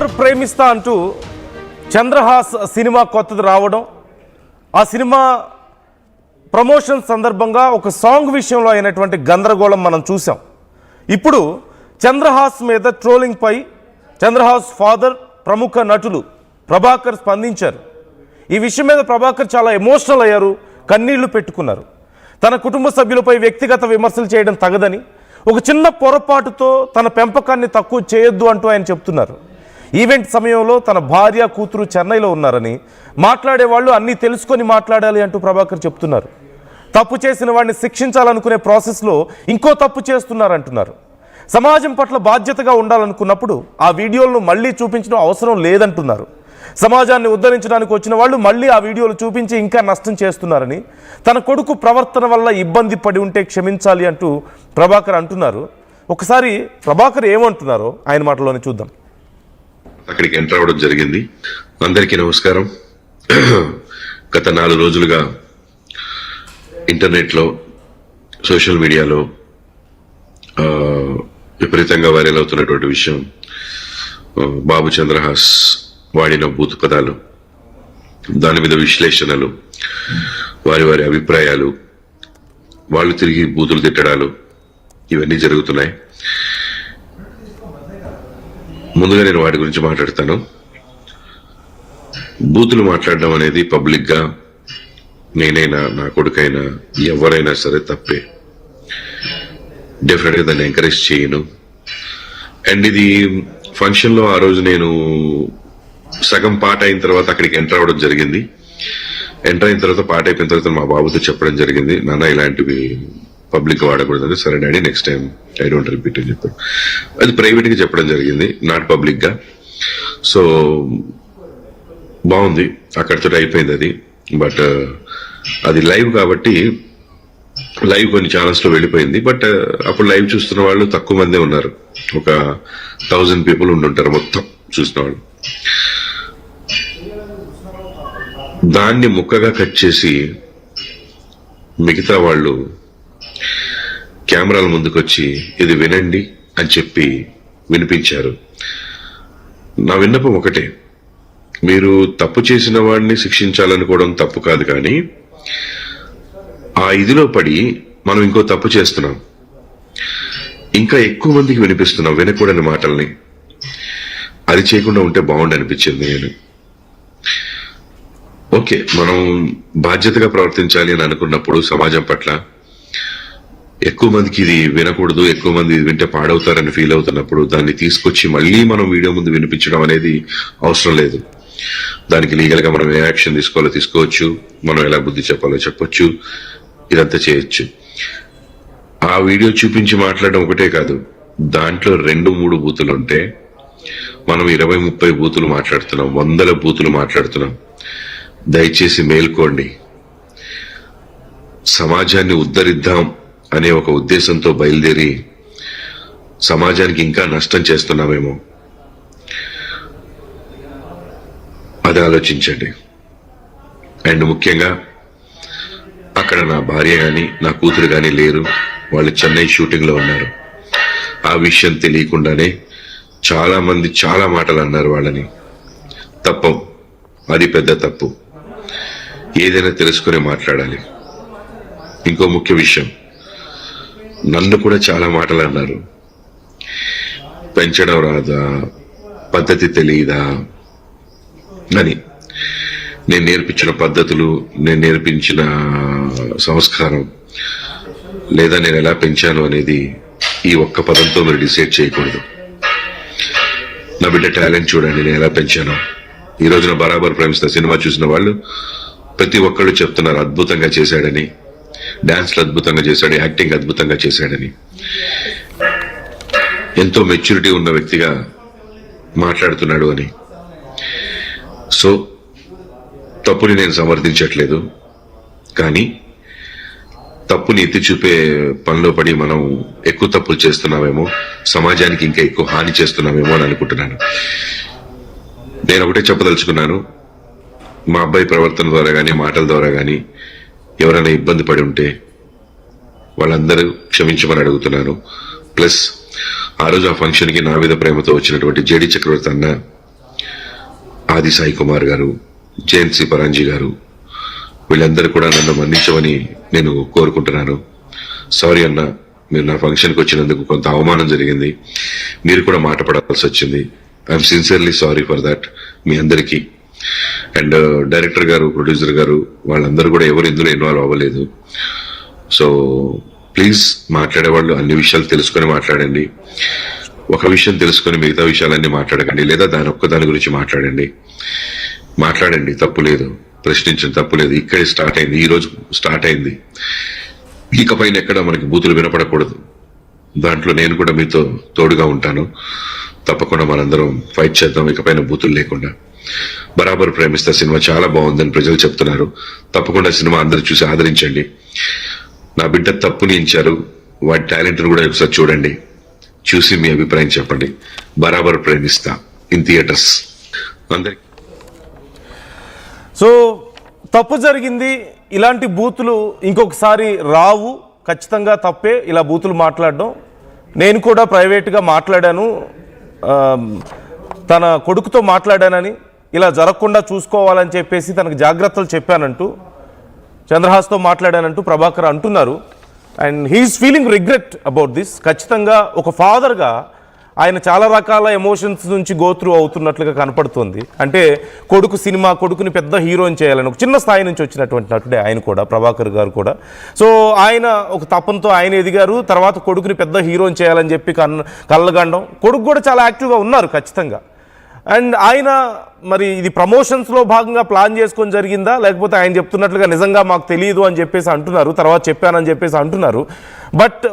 బరాబర్ ప్రేమిస్తా అంటూ చంద్రహాస్ సినిమా కొత్తది రావడం, ఆ సినిమా ప్రమోషన్ సందర్భంగా ఒక సాంగ్ విషయంలో అయినటువంటి గందరగోళం మనం చూసాం. ఇప్పుడు చంద్రహాస్ మీద ట్రోలింగ్ పై చంద్రహాస్ ఫాదర్ ప్రముఖ నటులు ప్రభాకర్ స్పందించారు. ఈ విషయం మీద ప్రభాకర్ చాలా ఎమోషనల్ అయ్యారు, కన్నీళ్లు పెట్టుకున్నారు. తన కుటుంబ సభ్యులపై వ్యక్తిగత విమర్శలు చేయడం తగదని, ఒక చిన్న పొరపాటుతో తన పెంపకాన్ని తక్కువ చేయొద్దు అంటూ ఆయన చెప్తున్నారు. ఈవెంట్ సమయంలో తన భార్య కూతురు చెన్నైలో ఉన్నారని, మాట్లాడేవాళ్ళు అన్నీ తెలుసుకొని మాట్లాడాలి అంటూ ప్రభాకర్ చెప్తున్నారు. తప్పు చేసిన వాడిని శిక్షించాలనుకునే ప్రాసెస్లో ఇంకో తప్పు చేస్తున్నారంటున్నారు. సమాజం పట్ల బాధ్యతగా ఉండాలనుకున్నప్పుడు ఆ వీడియోలను మళ్ళీ చూపించడం అవసరం లేదంటున్నారు. సమాజాన్ని ఉద్ధరించడానికి వచ్చిన వాళ్ళు మళ్ళీ ఆ వీడియోలు చూపించి ఇంకా నష్టం చేస్తున్నారని, తన కొడుకు ప్రవర్తన వల్ల ఇబ్బంది పడి ఉంటే క్షమించాలి అంటూ ప్రభాకర్ అంటున్నారు. ఒకసారి ప్రభాకర్ ఏమంటున్నారో ఆయన మాటలోనే చూద్దాం. అక్కడికి ఎంటర్ అవ్వడం జరిగింది. అందరికీ నమస్కారం. గత 4 రోజులుగా ఇంటర్నెట్లో, సోషల్ మీడియాలో విపరీతంగా వైరల్ అవుతున్నటువంటి విషయం బాబు చంద్రహాస్ వాడిన బూతు పదాలు, దాని మీద విశ్లేషణలు, వారి వారి అభిప్రాయాలు, వాళ్ళు తిరిగి బూతులు తిట్టడాలు, ఇవన్నీ జరుగుతున్నాయి. ముందుగా నేను వాటి గురించి మాట్లాడతాను. బూతులు మాట్లాడడం అనేది పబ్లిక్ గా నేనైనా నా కొడుకైనా ఎవరైనా సరే తప్పే. డెఫినెట్ గా దాన్ని ఎంకరేజ్ చేయను. అండ్ ఇది ఫంక్షన్ లో ఆ రోజు నేను సగం పాట అయిన తర్వాత అక్కడికి ఎంటర్ అవ్వడం జరిగింది. ఎంటర్ అయిన తర్వాత పాట అయిపోయిన తర్వాత మా బాబుతో చెప్పడం జరిగింది, నాన్న ఇలాంటివి పబ్లిక్ వాడకూడదని. సరే daddy, next time I don't repeat అని చెప్పారు. అది ప్రైవేట్ గా చెప్పడం జరిగింది, నాట్ పబ్లిక్ గా. సో బాగుంది, అక్కడితో అయిపోయింది అది. బట్ అది లైవ్ కాబట్టి లైవ్ కొన్ని ఛానల్స్ లో వెళ్ళిపోయింది. బట్ అప్పుడు లైవ్ చూస్తున్న వాళ్ళు తక్కువ మందే ఉన్నారు, ఒక 1000 పీపుల్ ఉండుంటారు మొత్తం చూసిన వాళ్ళు. దాన్ని ముక్కగా కట్ చేసి మిగతా వాళ్ళు కెమెరాల ముందుకొచ్చి ఇది వినండి అని చెప్పి వినిపించారు. నా విన్నపం ఒకటే, మీరు తప్పు చేసిన వాడిని శిక్షించాలనుకోవడం తప్పు కాదు, కానీ ఆ ఇదిలో పడి మనం ఇంకో తప్పు చేస్తున్నాం, ఇంకా ఎక్కువ మందికి వినిపిస్తున్నాం వినకూడని మాటల్ని. అది చేయకుండా ఉంటే బాగుండి అనిపించింది. నేను ఓకే, మనం బాధ్యతగా ప్రవర్తించాలి అని అనుకున్నప్పుడు సమాజం పట్ల ఎక్కువ మందికి ఇది వినకూడదు, ఎక్కువ మంది వింటే పాడవుతారని ఫీల్ అవుతున్నప్పుడు దాన్ని తీసుకొచ్చి మళ్ళీ మనం వీడియో ముందు వినిపించడం అనేది అవసరం లేదు. దానికి లీగల్ గా మనం ఏ యాక్షన్ తీసుకోవాలో తీసుకోవచ్చు, మనం ఎలా బుద్ధి చెప్పాలో చెప్పొచ్చు, ఇదంతా చేయొచ్చు. ఆ వీడియో చూపించి మాట్లాడడం ఒకటే కాదు, దాంట్లో 2-3 బూతులు ఉంటే మనం 20-30 బూతులు మాట్లాడుతున్నాం, 100 బూతులు మాట్లాడుతున్నాం. దయచేసి మేల్కోండి. సమాజాన్ని ఉద్ధరిద్దాం అనే ఒక ఉద్దేశంతో బయలుదేరి సమాజానికి ఇంకా నష్టం చేస్తున్నామేమో, అది ఆలోచించండి. అండ్ ముఖ్యంగా అక్కడ నా భార్య గాని నా కూతురు గాని లేరు, వాళ్ళు చెన్నై షూటింగ్ లో ఉన్నారు. ఆ విషయం తెలియకుండానే చాలా మంది చాలా మాటలు అన్నారు వాళ్ళని. తప్పు, అది పెద్ద తప్పు. ఏదైనా తెలుసుకుని మాట్లాడాలి. ఇంకో ముఖ్య విషయం, నన్ను కూడా చాలా మాటలు అన్నారు. పెంచడం రాదా, పద్ధతి తెలియదా అని. నేను నేర్పించిన పద్ధతులు, నేను నేర్పించిన సంస్కారం, లేదా నేను ఎలా పెంచాను అనేది ఈ ఒక్క పదంతో మీరు డిసైడ్ చేయకూడదు. నా బిడ్డ టాలెంట్ చూడండి, నేను ఎలా పెంచాను. ఈ రోజున బరాబర్ ప్రేమిస్తా సినిమా చూసిన వాళ్ళు ప్రతి ఒక్కళ్ళు చెప్తున్నారు అద్భుతంగా చేశాడని, డాన్స్లు అద్భుతంగా చేశాడు, యాక్టింగ్ అద్భుతంగా చేశాడని. ఎంతో మెచ్యూరిటీ ఉన్న వ్యక్తిగా మాట్లాడుతున్నాడు అని. సో తప్పుని నేను సమర్థించట్లేదు, కానీ తప్పుని ఎత్తి చూపే పనిలో పడి మనం ఎక్కువ తప్పులు చేస్తున్నామేమో, సమాజానికి ఇంకా ఎక్కువ హాని చేస్తున్నామేమో అని అనుకుంటున్నాను. నేను ఒకటే చెప్పదలుచుకున్నాను, మా అబ్బాయి ప్రవర్తన ద్వారా గానీ మాటల ద్వారా గానీ ఎవరైనా ఇబ్బంది పడి ఉంటే వాళ్ళందరూ క్షమించమని అడుగుతున్నాను. ప్లస్ ఆ రోజు ఆ ఫంక్షన్ కి నా మీద ప్రేమతో వచ్చినటువంటి జేడి చక్రవర్తి అన్న ఆది సాయి కుమార్ గారు, జయంతి పరాంజీ గారు, వీళ్ళందరూ కూడా నన్ను మన్నించమని నేను కోరుకుంటున్నాను. సారీ అన్న, మీరు నా ఫంక్షన్కి వచ్చినందుకు కొంత అవమానం జరిగింది, మీరు కూడా మాట పడాల్సి వచ్చింది. I'm sincerely sorry for that మీ అందరికీ. అండ్ డైరెక్టర్ గారు, ప్రొడ్యూసర్ గారు, వాళ్ళందరూ కూడా ఎవరు ఇందులో ఇన్వాల్వ్ అవ్వలేదు. సో ప్లీజ్ మాట్లాడేవాళ్ళు అన్ని విషయాలు తెలుసుకొని మాట్లాడండి. ఒక విషయం తెలుసుకొని మిగతా విషయాలన్నీ మాట్లాడకండి, లేదా దాని గురించి మాట్లాడండి. తప్పు లేదు, ప్రశ్నించడం తప్పు లేదు. ఇక్కడే స్టార్ట్ అయింది, ఈ రోజు స్టార్ట్ అయింది. ఇకపైన ఎక్కడ మనకి బూతులు వినపడకూడదు. దాంట్లో నేను కూడా మీతో తోడుగా ఉంటాను. తప్పకుండా మనందరం ఫైట్ చేద్దాం, ఇకపైన బూతులు లేకుండా. బరాబర్ ప్రేమిస్తా సినిమా చాలా బాగుందని ప్రజలు చెప్తున్నారు. తప్పకుండా సినిమా అందరూ చూసి ఆదరించండి. నా బిడ్డ తప్పుని ఇచ్చారు, వాడి టాలెంట్ కూడా ఒకసారి చూడండి, చూసి మీ అభిప్రాయం చెప్పండి. బరాబర్ ప్రేమిస్తా ఇన్ థియేటర్స్. అందరికి సో తప్పు జరిగింది, ఇలాంటి బూతులు ఇంకొకసారి రావు, ఖచ్చితంగా తప్పే ఇలా బూతులు మాట్లాడడం. నేను కూడా ప్రైవేట్గా మాట్లాడాను, తన కొడుకుతో మాట్లాడానని, ఇలా జరగకుండా చూసుకోవాలని చెప్పేసి తనకు జాగ్రత్తలు చెప్పానంటూ, చంద్రహాస్తో మాట్లాడానంటూ ప్రభాకర్ అంటున్నారు. And he's feeling regret about this. ఖచ్చితంగా ఒక ఫాదర్గా ఆయన చాలా రకాల ఎమోషన్స్ నుంచి గోత్రూ అవుతున్నట్లుగా కనపడుతుంది. అంటే కొడుకుని పెద్ద హీరోని చేయాలని ఒక చిన్న స్థాయి నుంచి వచ్చినటువంటి నటుడే ఆయన కూడా, ప్రభాకర్ గారు కూడా. సో ఆయన ఒక తపంతో ఆయన ఎదిగారు, తర్వాత కొడుకుని పెద్ద హీరోని చేయాలని చెప్పి కళ్ళగండం. కొడుకు కూడా చాలా యాక్టివ్గా ఉన్నారు ఖచ్చితంగా. అండ్ ఆయన మరి ఇది ప్రమోషన్స్లో భాగంగా ప్లాన్ చేసుకొని జరిగిందా, లేకపోతే ఆయన చెప్తున్నట్లుగా నిజంగా మాకు తెలియదు అని చెప్పేసి అంటున్నారు, తర్వాత చెప్పానని చెప్పేసి అంటున్నారు. బట్